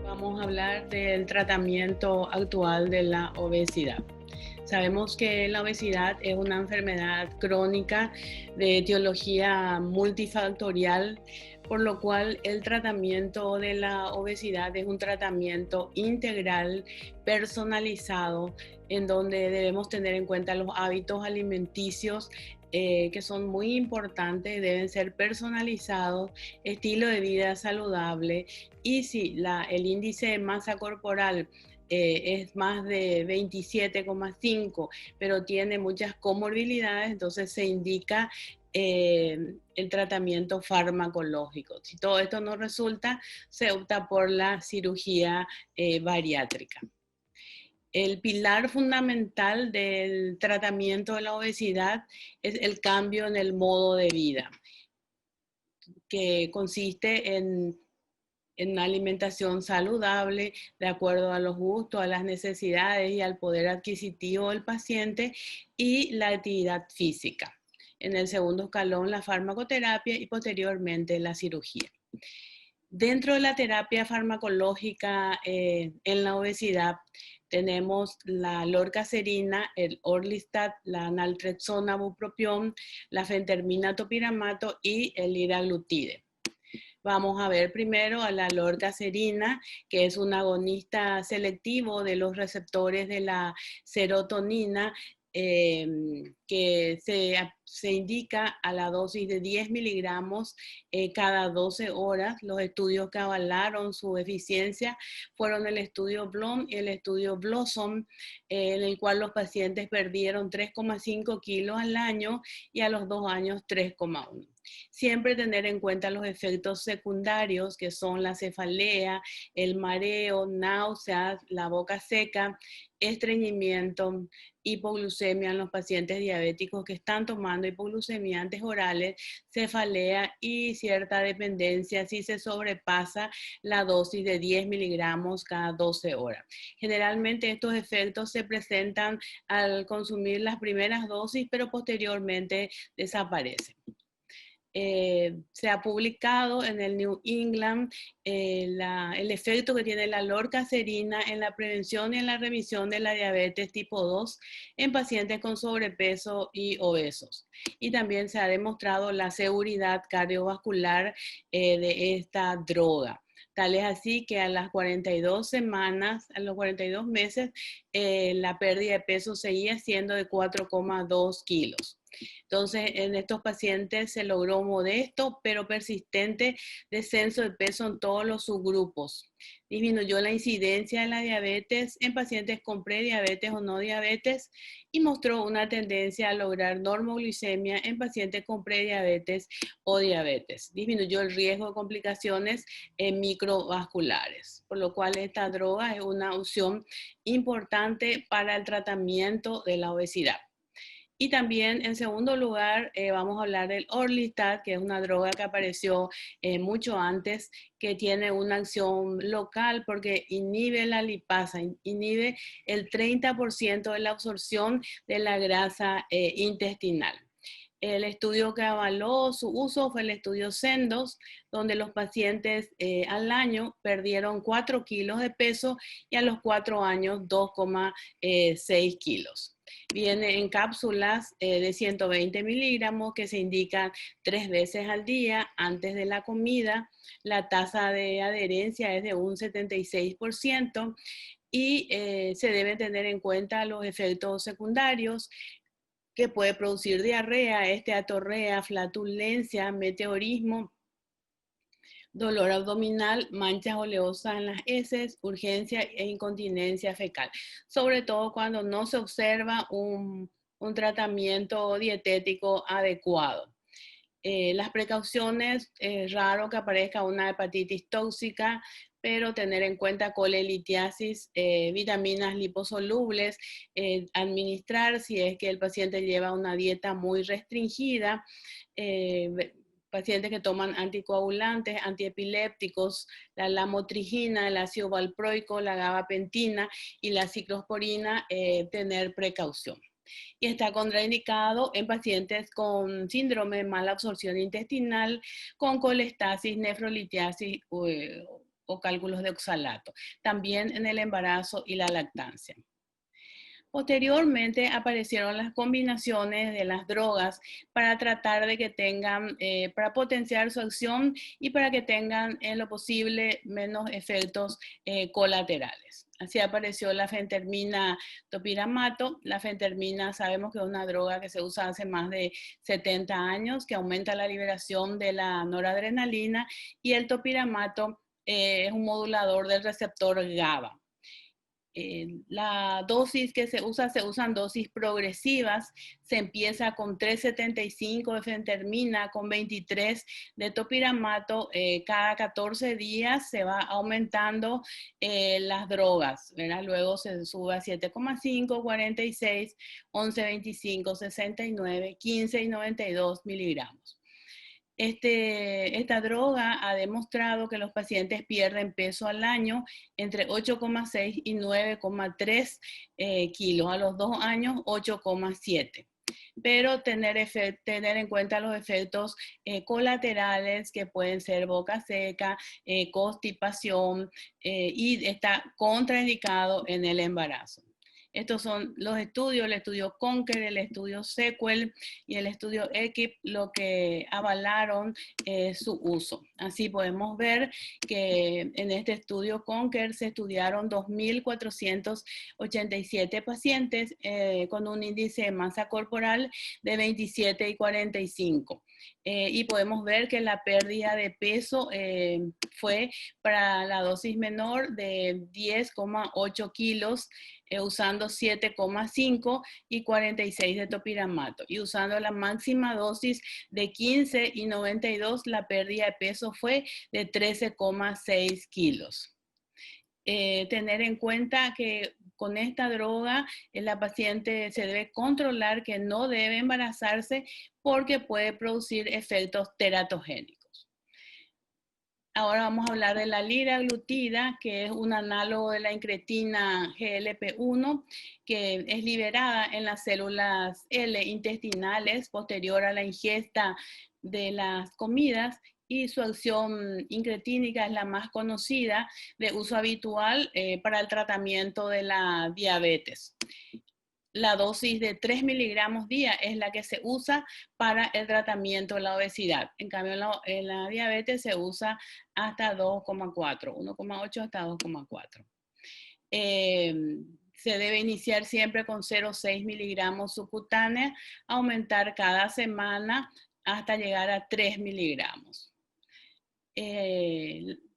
Vamos a hablar del tratamiento actual de la obesidad. Sabemos que la obesidad es una enfermedad crónica de etiología multifactorial, por lo cual el tratamiento de la obesidad es un tratamiento integral, personalizado, en donde debemos tener en cuenta los hábitos alimenticios que son muy importantes, deben ser personalizados, estilo de vida saludable y si el índice de masa corporal es más de 27,5, pero tiene muchas comorbilidades, entonces se indica el tratamiento farmacológico. Si todo esto no resulta, se opta por la cirugía bariátrica. El pilar fundamental del tratamiento de la obesidad es el cambio en el modo de vida, que consiste en una alimentación saludable, de acuerdo a los gustos, a las necesidades y al poder adquisitivo del paciente, y la actividad física. En el segundo escalón, la farmacoterapia y posteriormente la cirugía. Dentro de la terapia farmacológica en la obesidad, tenemos la lorcacerina, el Orlistat, la naltrexona, bupropión, la fentermina, topiramato y el liraglutide. Vamos a ver primero a la lorcacerina, que es un agonista selectivo de los receptores de la serotonina, que se indica a la dosis de 10 miligramos cada 12 horas. Los estudios que avalaron su eficiencia fueron el estudio Blom y el estudio Blossom, en el cual los pacientes perdieron 3,5 kilos al año y a los 2 años 3,1. Siempre tener en cuenta los efectos secundarios, que son la cefalea, el mareo, náuseas, la boca seca, estreñimiento, hipoglucemia en los pacientes diabéticos que están tomando hipoglucemiantes orales, cefalea y cierta dependencia si se sobrepasa la dosis de 10 miligramos cada 12 horas. Generalmente estos efectos se presentan al consumir las primeras dosis, pero posteriormente desaparecen. Se ha publicado en el New England el efecto que tiene la lorcacerina en la prevención y en la remisión de la diabetes tipo 2 en pacientes con sobrepeso y obesos. Y también se ha demostrado la seguridad cardiovascular de esta droga. Tal es así que a las 42 semanas, a los 42 meses, la pérdida de peso seguía siendo de 4,2 kilos. Entonces, en estos pacientes se logró modesto pero persistente descenso de peso en todos los subgrupos. Disminuyó la incidencia de la diabetes en pacientes con prediabetes o no diabetes y mostró una tendencia a lograr normoglucemia en pacientes con prediabetes o diabetes. Disminuyó el riesgo de complicaciones microvasculares, por lo cual esta droga es una opción importante para el tratamiento de la obesidad. Y también, en segundo lugar, vamos a hablar del Orlistat, que es una droga que apareció mucho antes, que tiene una acción local porque inhibe la lipasa, inhibe el 30% de la absorción de la grasa intestinal. El estudio que avaló su uso fue el estudio Sendos, donde los pacientes al año perdieron 4 kilos de peso y a los 4 años 2,6 kilos. Viene en cápsulas de 120 miligramos que se indican 3 veces al día antes de la comida. La tasa de adherencia es de un 76% y se deben tener en cuenta los efectos secundarios que puede producir diarrea, esteatorrea, flatulencia, meteorismo, dolor abdominal, manchas oleosas en las heces, urgencia e incontinencia fecal, sobre todo cuando no se observa un tratamiento dietético adecuado. Las precauciones, es raro que aparezca una hepatitis tóxica, pero tener en cuenta colelitiasis, vitaminas liposolubles, administrar si es que el paciente lleva una dieta muy restringida, pacientes que toman anticoagulantes, antiepilépticos, la lamotrigina, el ácido valproico, la gabapentina y la ciclosporina, tener precaución. Y está contraindicado en pacientes con síndrome de mala absorción intestinal, con colestasis, nefrolitiasis o cálculos de oxalato. También en el embarazo y la lactancia. Posteriormente aparecieron las combinaciones de las drogas para tratar de que tengan, para potenciar su acción y para que tengan en lo posible menos efectos colaterales. Así apareció la fentermina topiramato. La fentermina sabemos que es una droga que se usa hace más de 70 años, que aumenta la liberación de la noradrenalina, y el topiramato es un modulador del receptor GABA. La dosis que se usan dosis progresivas. Se empieza con 3,75 de fentermina, con 23 de topiramato. Cada 14 días se va aumentando las drogas, ¿verdad? Luego se sube a 7,5, 46, 11,25, 69, 15 y 92 miligramos. Esta droga ha demostrado que los pacientes pierden peso al año entre 8,6 y 9,3 kilos. A los 2 años, 8,7. Pero tener en cuenta los efectos colaterales, que pueden ser boca seca, constipación, y está contraindicado en el embarazo. Estos son los estudios, el estudio CONQUER, el estudio SEQUEL y el estudio EQUIP, lo que avalaron su uso. Así podemos ver que en este estudio CONQUER se estudiaron 2.487 pacientes con un índice de masa corporal de 27 y 45. Y podemos ver que la pérdida de peso fue para la dosis menor de 10,8 kilos, usando 7,5 y 46 de topiramato. Y usando la máxima dosis de 15 y 92, la pérdida de peso fue de 13,6 kilos. Tener en cuenta que con esta droga la paciente se debe controlar, que no debe embarazarse porque puede producir efectos teratogénicos. Ahora vamos a hablar de la liraglutida, que es un análogo de la incretina GLP-1, que es liberada en las células L intestinales posterior a la ingesta de las comidas, y su acción incretínica es la más conocida, de uso habitual para el tratamiento de la diabetes. La dosis de 3 miligramos día es la que se usa para el tratamiento de la obesidad. En cambio, en la diabetes se usa hasta 2,4, 1,8 hasta 2,4. Se debe iniciar siempre con 0,6 miligramos subcutánea, aumentar cada semana hasta llegar a 3 miligramos.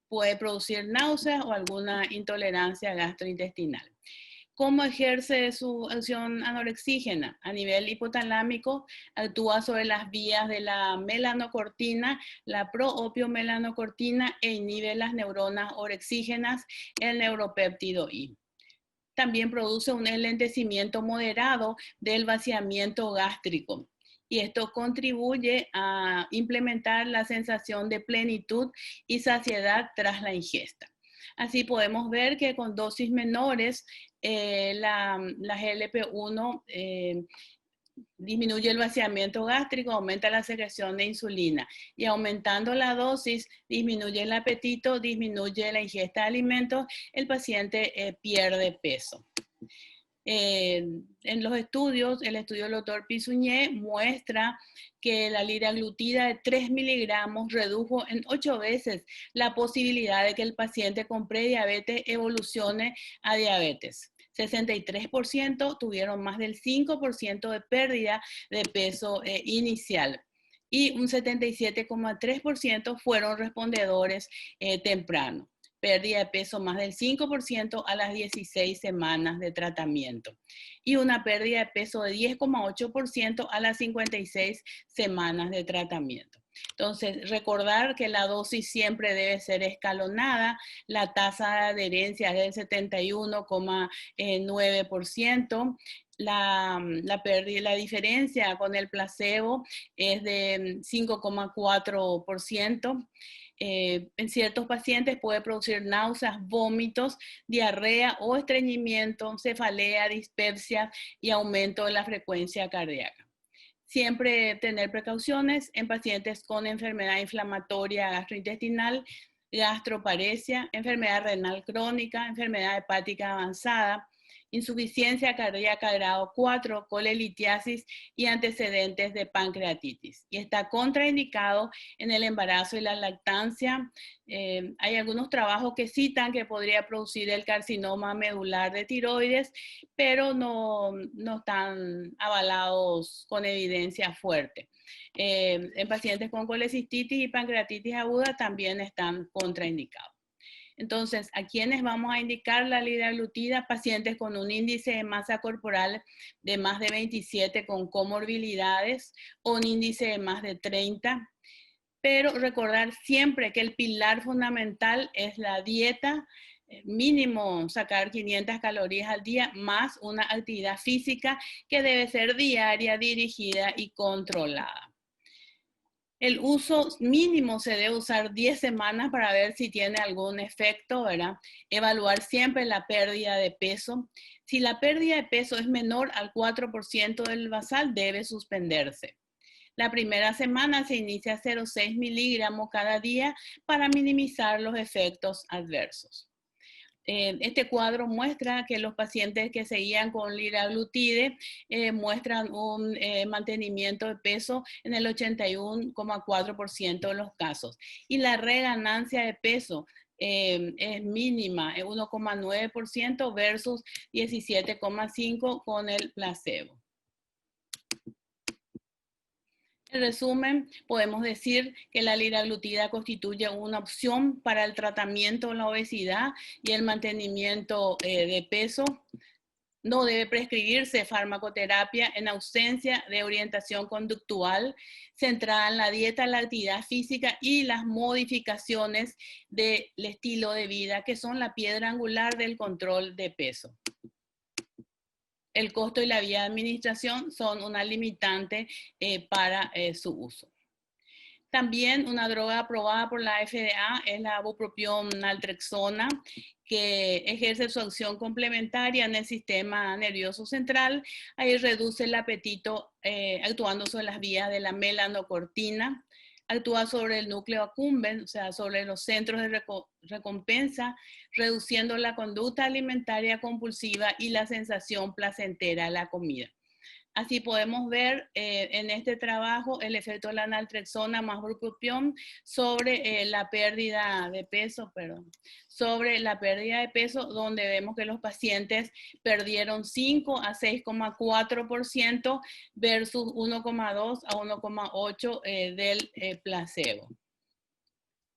Puede producir náuseas o alguna intolerancia gastrointestinal. ¿Cómo ejerce su acción anorexígena? A nivel hipotalámico, actúa sobre las vías de la melanocortina, la proopiomelanocortina, e inhibe las neuronas orexígenas, el neuropéptido I. También produce un enlentecimiento moderado del vaciamiento gástrico. Y esto contribuye a implementar la sensación de plenitud y saciedad tras la ingesta. Así podemos ver que con dosis menores, la GLP-1 disminuye el vaciamiento gástrico, aumenta la secreción de insulina, y aumentando la dosis disminuye el apetito, disminuye la ingesta de alimentos, el paciente pierde peso. En los estudios, el estudio del doctor Pisuñé muestra que la liraglutida de 3 miligramos redujo en 8 veces la posibilidad de que el paciente con prediabetes evolucione a diabetes. 63% tuvieron más del 5% de pérdida de peso inicial, y un 77,3% fueron respondedores tempranos. Pérdida de peso más del 5% a las 16 semanas de tratamiento, y una pérdida de peso de 10,8% a las 56 semanas de tratamiento. Entonces, recordar que la dosis siempre debe ser escalonada. La tasa de adherencia es del 71,9%. la diferencia con el placebo es de 5,4%. En ciertos pacientes puede producir náuseas, vómitos, diarrea o estreñimiento, cefalea, dispepsia y aumento de la frecuencia cardíaca. Siempre tener precauciones en pacientes con enfermedad inflamatoria gastrointestinal, gastroparesia, enfermedad renal crónica, enfermedad hepática avanzada, insuficiencia cardíaca grado 4, colelitiasis y antecedentes de pancreatitis. Y está contraindicado en el embarazo y la lactancia. Hay algunos trabajos que citan que podría producir el carcinoma medular de tiroides, pero no están avalados con evidencia fuerte. En pacientes con colecistitis y pancreatitis aguda también están contraindicados. Entonces, ¿a quiénes vamos a indicar la liraglutida? Pacientes con un índice de masa corporal de más de 27 con comorbilidades o un índice de más de 30. Pero recordar siempre que el pilar fundamental es la dieta, mínimo sacar 500 calorías al día más una actividad física que debe ser diaria, dirigida y controlada. El uso mínimo se debe usar 10 semanas para ver si tiene algún efecto, ¿verdad? Evaluar siempre la pérdida de peso. Si la pérdida de peso es menor al 4% del basal, debe suspenderse. La primera semana se inicia 0,6 miligramos cada día para minimizar los efectos adversos. Este cuadro muestra que los pacientes que seguían con liraglutide muestran un mantenimiento de peso en el 81,4% de los casos. Y la reganancia de peso es mínima, es 1,9% versus 17,5% con el placebo. En resumen, podemos decir que la liraglutida constituye una opción para el tratamiento de la obesidad y el mantenimiento de peso. No debe prescribirse farmacoterapia en ausencia de orientación conductual centrada en la dieta, la actividad física y las modificaciones del estilo de vida, que son la piedra angular del control de peso. El costo y la vía de administración son una limitante para su uso. También una droga aprobada por la FDA es la bupropión naltrexona, que ejerce su acción complementaria en el sistema nervioso central. Ahí reduce el apetito actuando sobre las vías de la melanocortina. Actúa sobre el núcleo accumbens, o sea, sobre los centros de recompensa, reduciendo la conducta alimentaria compulsiva y la sensación placentera de la comida. Así podemos ver en este trabajo el efecto de la naltrexona más bupropión sobre la pérdida de peso, donde vemos que los pacientes perdieron 5 a 6,4% versus 1,2 a 1,8 del placebo.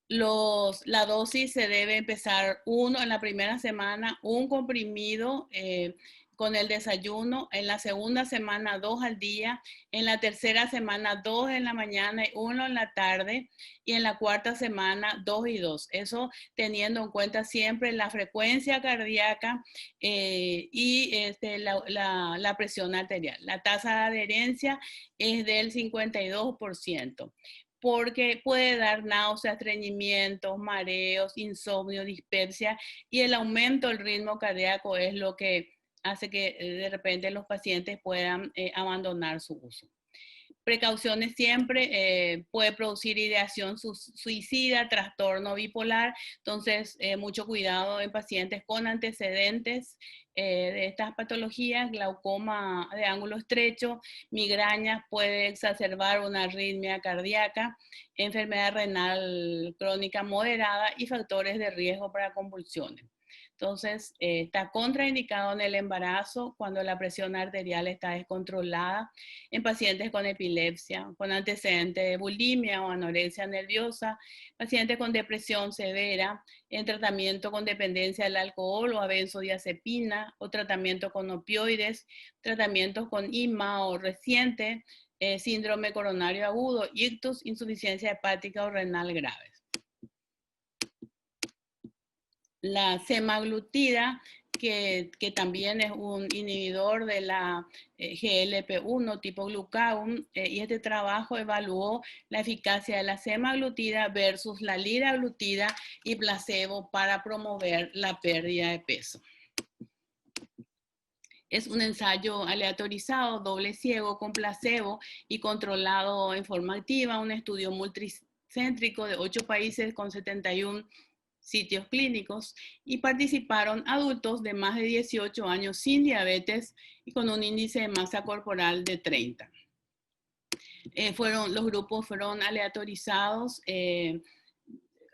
La dosis se debe empezar en la primera semana, un comprimido con el desayuno, en la segunda semana 2 al día, en la tercera semana 2 en la mañana y 1 en la tarde, y en la cuarta semana 2 y 2. Eso teniendo en cuenta siempre la frecuencia cardíaca y la presión arterial. La tasa de adherencia es del 52%. Porque puede dar náuseas, estreñimientos, mareos, insomnio, dispepsia, y el aumento del ritmo cardíaco es lo que hace que de repente los pacientes puedan abandonar su uso. Precauciones siempre, puede producir ideación suicida, trastorno bipolar, entonces mucho cuidado en pacientes con antecedentes de estas patologías, glaucoma de ángulo estrecho, migrañas, puede exacerbar una arritmia cardíaca, enfermedad renal crónica moderada y factores de riesgo para convulsiones. Entonces, está contraindicado en el embarazo cuando la presión arterial está descontrolada, en pacientes con epilepsia, con antecedentes de bulimia o anorexia nerviosa, pacientes con depresión severa, en tratamiento con dependencia del alcohol o a benzodiazepina, o tratamiento con opioides, tratamientos con IMA o reciente, síndrome coronario agudo, ictus, insuficiencia hepática o renal graves. La semaglutida que también es un inhibidor de la GLP-1 tipo glucagon, y este trabajo evaluó la eficacia de la semaglutida versus la liraglutida y placebo para promover la pérdida de peso. Es un ensayo aleatorizado, doble ciego, con placebo y controlado en forma activa, un estudio multicéntrico de 8 países con 71 sitios clínicos, y participaron adultos de más de 18 años sin diabetes y con un índice de masa corporal de 30. Los grupos fueron aleatorizados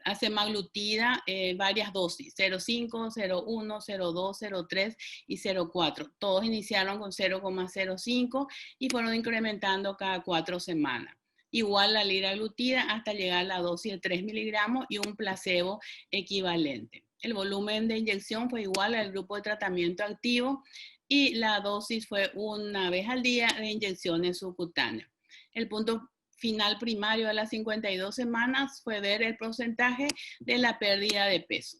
a semaglutida, varias dosis, 0,5, 0,1, 0,2, 0,3 y 0,4. Todos iniciaron con 0,05 y fueron incrementando cada 4 semanas. Igual la liraglutida hasta llegar a la dosis de 3 miligramos y un placebo equivalente. El volumen de inyección fue igual al grupo de tratamiento activo y la dosis fue una vez al día de inyecciones subcutáneas. El punto final primario de las 52 semanas fue ver el porcentaje de la pérdida de peso.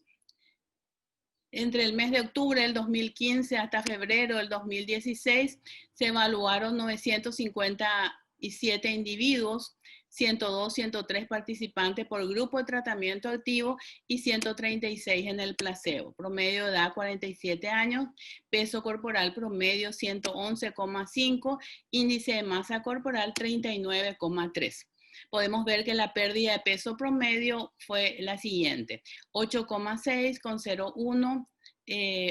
Entre el mes de octubre del 2015 hasta febrero del 2016 se evaluaron 957 individuos, 102, 103 participantes por grupo de tratamiento activo y 136 en el placebo. Promedio de edad 47 años, peso corporal promedio 111,5, índice de masa corporal 39,3. Podemos ver que la pérdida de peso promedio fue la siguiente: 8,6 con 0,1,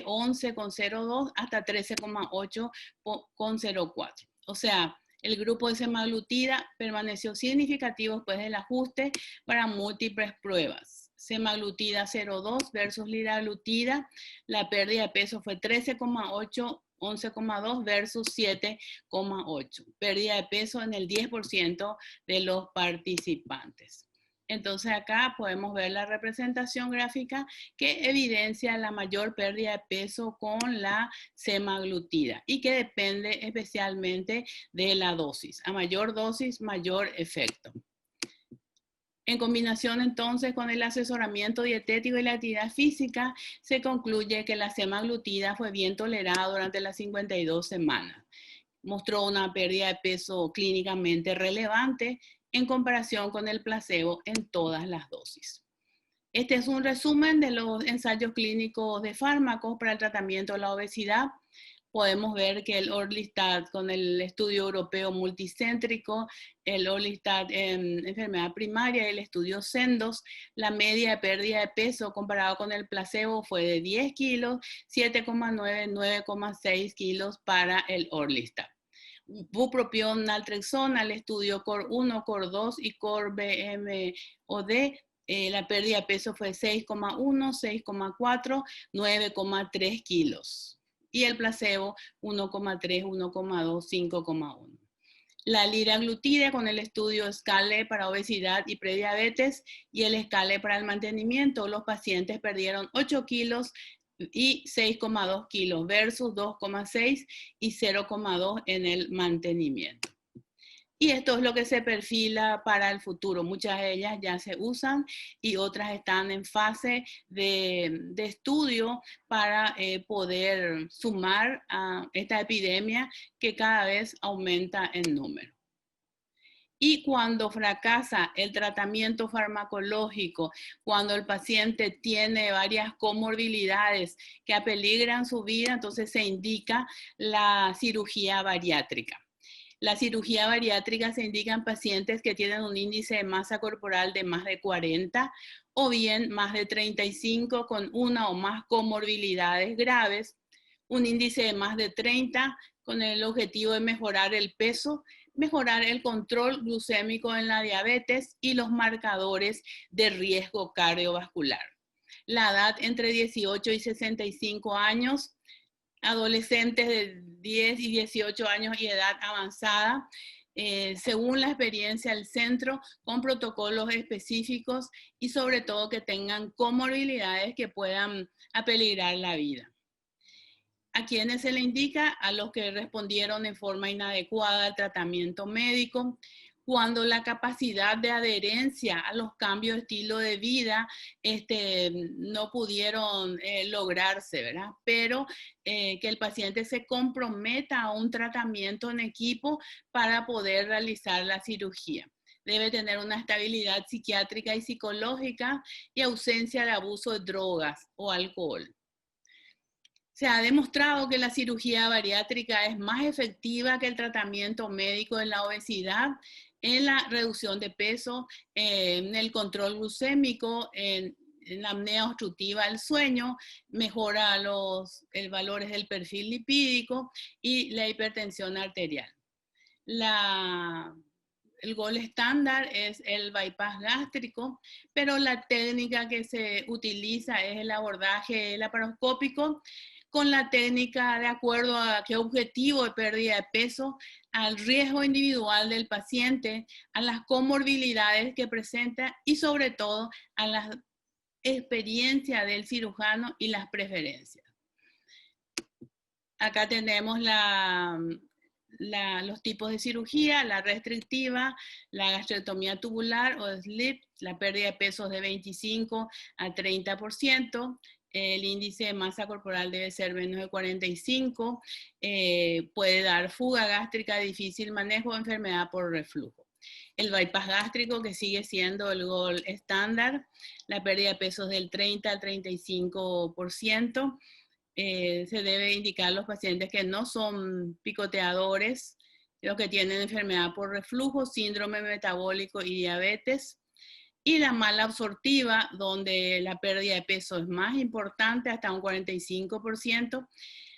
11 con 0,2 hasta 13,8 con 0,4. O sea, el grupo de semaglutida permaneció significativo después del ajuste para múltiples pruebas. Semaglutida 0,2 versus liraglutida, la pérdida de peso fue 13,8, 11,2 versus 7,8. Pérdida de peso en el 10% de los participantes. Entonces acá podemos ver la representación gráfica que evidencia la mayor pérdida de peso con la semaglutida y que depende especialmente de la dosis. A mayor dosis, mayor efecto. En combinación entonces con el asesoramiento dietético y la actividad física, se concluye que la semaglutida fue bien tolerada durante las 52 semanas. Mostró una pérdida de peso clínicamente relevante en comparación con el placebo en todas las dosis. Este es un resumen de los ensayos clínicos de fármacos para el tratamiento de la obesidad. Podemos ver que el Orlistat con el estudio europeo multicéntrico, el Orlistat en enfermedad primaria y el estudio Sendos, la media de pérdida de peso comparado con el placebo fue de 10 kilos, 7,9, 9,6 kilos para el Orlistat. Bupropión, naltrexona, el estudio CORE-1, CORE-2 y CORE-BMOD, la pérdida de peso fue 6,1, 6,4, 9,3 kilos. Y el placebo 1,3, 1,2, 5,1. La liraglutida con el estudio SCALE para obesidad y prediabetes y el SCALE para el mantenimiento, los pacientes perdieron 8 kilos y 6,2 kilos versus 2,6 y 0,2 en el mantenimiento. Y esto es lo que se perfila para el futuro. Muchas de ellas ya se usan y otras están en fase de estudio para poder sumar a esta epidemia que cada vez aumenta en número. Y cuando fracasa el tratamiento farmacológico, cuando el paciente tiene varias comorbilidades que apeligran su vida, entonces se indica la cirugía bariátrica. La cirugía bariátrica se indica en pacientes que tienen un índice de masa corporal de más de 40 o bien más de 35 con una o más comorbilidades graves, un índice de más de 30 con el objetivo de mejorar el peso, mejorar el control glucémico en la diabetes y los marcadores de riesgo cardiovascular. La edad entre 18 y 65 años, adolescentes de 10 y 18 años y edad avanzada, según la experiencia del centro, con protocolos específicos y sobre todo que tengan comorbilidades que puedan apeligrar la vida. ¿A quiénes se le indica? A los que respondieron en forma inadecuada al tratamiento médico cuando la capacidad de adherencia a los cambios de estilo de vida no pudieron lograrse, ¿verdad? Pero que el paciente se comprometa a un tratamiento en equipo para poder realizar la cirugía. Debe tener una estabilidad psiquiátrica y psicológica y ausencia de abuso de drogas o alcohol. Se ha demostrado que la cirugía bariátrica es más efectiva que el tratamiento médico en la obesidad, en la reducción de peso, en el control glucémico, en la apnea obstructiva del sueño, mejora los valores del perfil lipídico y la hipertensión arterial. El gol estándar es el bypass gástrico, pero la técnica que se utiliza es el abordaje laparoscópico con la técnica de acuerdo a qué objetivo de pérdida de peso, al riesgo individual del paciente, a las comorbilidades que presenta y sobre todo a la experiencia del cirujano y las preferencias. Acá tenemos los tipos de cirugía, la restrictiva, la gastrectomía tubular o SLIT, la pérdida de pesos de 25 a 30%, el índice de masa corporal debe ser menos de 45, puede dar fuga gástrica, difícil manejo o enfermedad por reflujo. El bypass gástrico, que sigue siendo el gol estándar, la pérdida de pesos del 30 al 35%, se debe indicar a los pacientes que no son picoteadores, los que tienen enfermedad por reflujo, síndrome metabólico y diabetes. Y la mala absortiva, donde la pérdida de peso es más importante, hasta un 45%.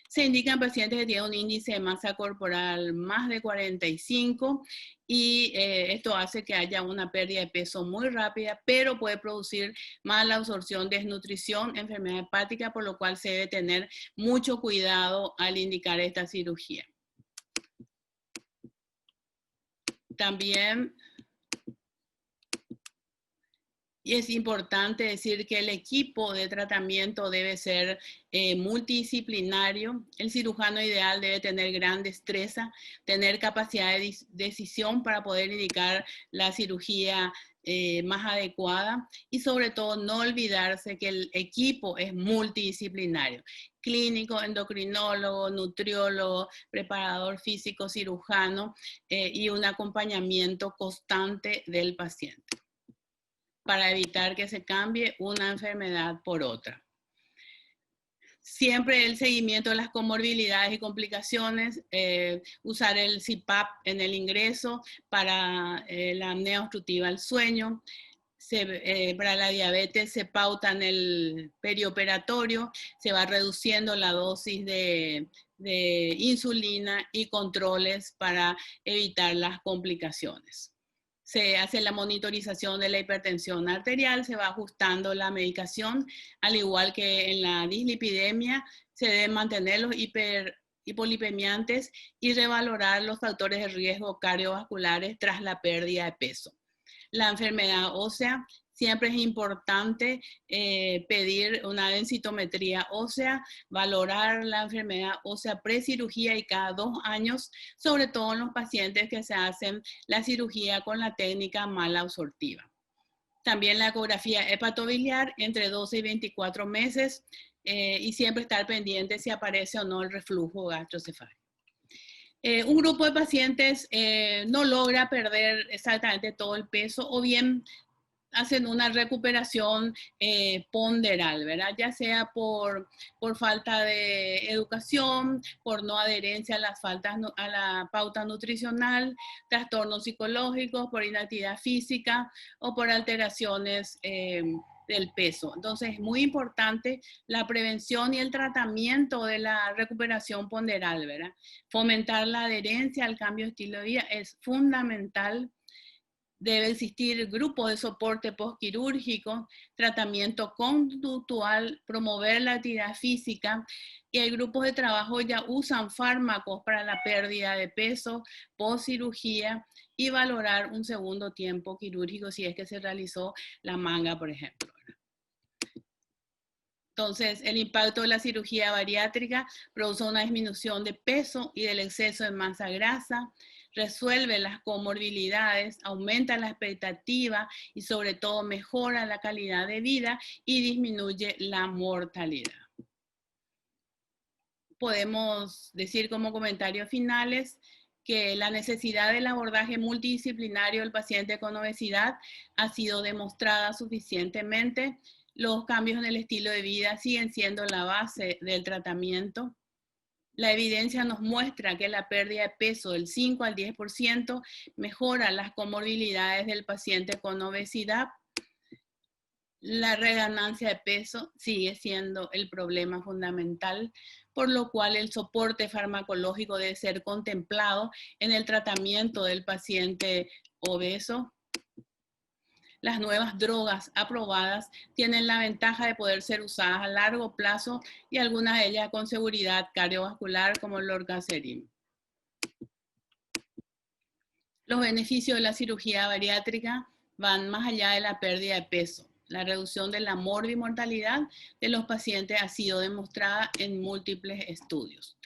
Se indican pacientes que tienen un índice de masa corporal más de 45 y esto hace que haya una pérdida de peso muy rápida, pero puede producir mala absorción, desnutrición, enfermedad hepática, por lo cual se debe tener mucho cuidado al indicar esta cirugía. También es importante decir que el equipo de tratamiento debe ser multidisciplinario. El cirujano ideal debe tener gran destreza, tener capacidad de decisión para poder indicar la cirugía más adecuada y sobre todo no olvidarse que el equipo es multidisciplinario. Clínico, endocrinólogo, nutriólogo, preparador físico, cirujano y un acompañamiento constante del paciente para evitar que se cambie una enfermedad por otra. Siempre el seguimiento de las comorbilidades y complicaciones, usar el CPAP en el ingreso para la apnea obstructiva al sueño. Para la diabetes se pauta en el perioperatorio, se va reduciendo la dosis de insulina y controles para evitar las complicaciones. Se hace la monitorización de la hipertensión arterial, se va ajustando la medicación, al igual que en la dislipidemia, se deben mantener los hipolipemiantes y revalorar los factores de riesgo cardiovasculares tras la pérdida de peso. La enfermedad ósea, siempre es importante pedir una densitometría ósea, valorar la enfermedad ósea precirugía y cada 2 años, sobre todo en los pacientes que se hacen la cirugía con la técnica mala absortiva. También la ecografía hepatobiliar entre 12 y 24 meses y siempre estar pendiente si aparece o no el reflujo gastrocefálico. Un grupo de pacientes no logra perder exactamente todo el peso o bien hacen una recuperación ponderal, ¿verdad? Ya sea por falta de educación, por no adherencia a la pauta nutricional, trastornos psicológicos, por inactividad física o por alteraciones del peso. Entonces es muy importante la prevención y el tratamiento de la recuperación ponderal, ¿verdad? Fomentar la adherencia al cambio de estilo de vida es fundamental. Debe existir grupos de soporte postquirúrgico, tratamiento conductual, promover la actividad física y hay grupos de trabajo ya usan fármacos para la pérdida de peso, postcirugía y valorar un segundo tiempo quirúrgico si es que se realizó la manga, por ejemplo. Entonces, el impacto de la cirugía bariátrica produce una disminución de peso y del exceso de masa grasa, resuelve las comorbilidades, aumenta la expectativa y sobre todo mejora la calidad de vida y disminuye la mortalidad. Podemos decir como comentarios finales que la necesidad del abordaje multidisciplinario del paciente con obesidad ha sido demostrada suficientemente. Los cambios en el estilo de vida siguen siendo la base del tratamiento. La evidencia nos muestra que la pérdida de peso del 5 al 10% mejora las comorbilidades del paciente con obesidad. La reganancia de peso sigue siendo el problema fundamental, por lo cual el soporte farmacológico debe ser contemplado en el tratamiento del paciente obeso. Las nuevas drogas aprobadas tienen la ventaja de poder ser usadas a largo plazo y algunas de ellas con seguridad cardiovascular como el lorcaserin. Los beneficios de la cirugía bariátrica van más allá de la pérdida de peso. La reducción de la morbimortalidad de los pacientes ha sido demostrada en múltiples estudios.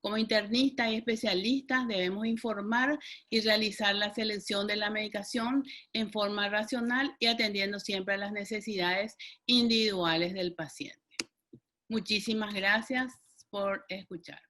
Como internistas y especialistas debemos informar y realizar la selección de la medicación en forma racional y atendiendo siempre a las necesidades individuales del paciente. Muchísimas gracias por escuchar.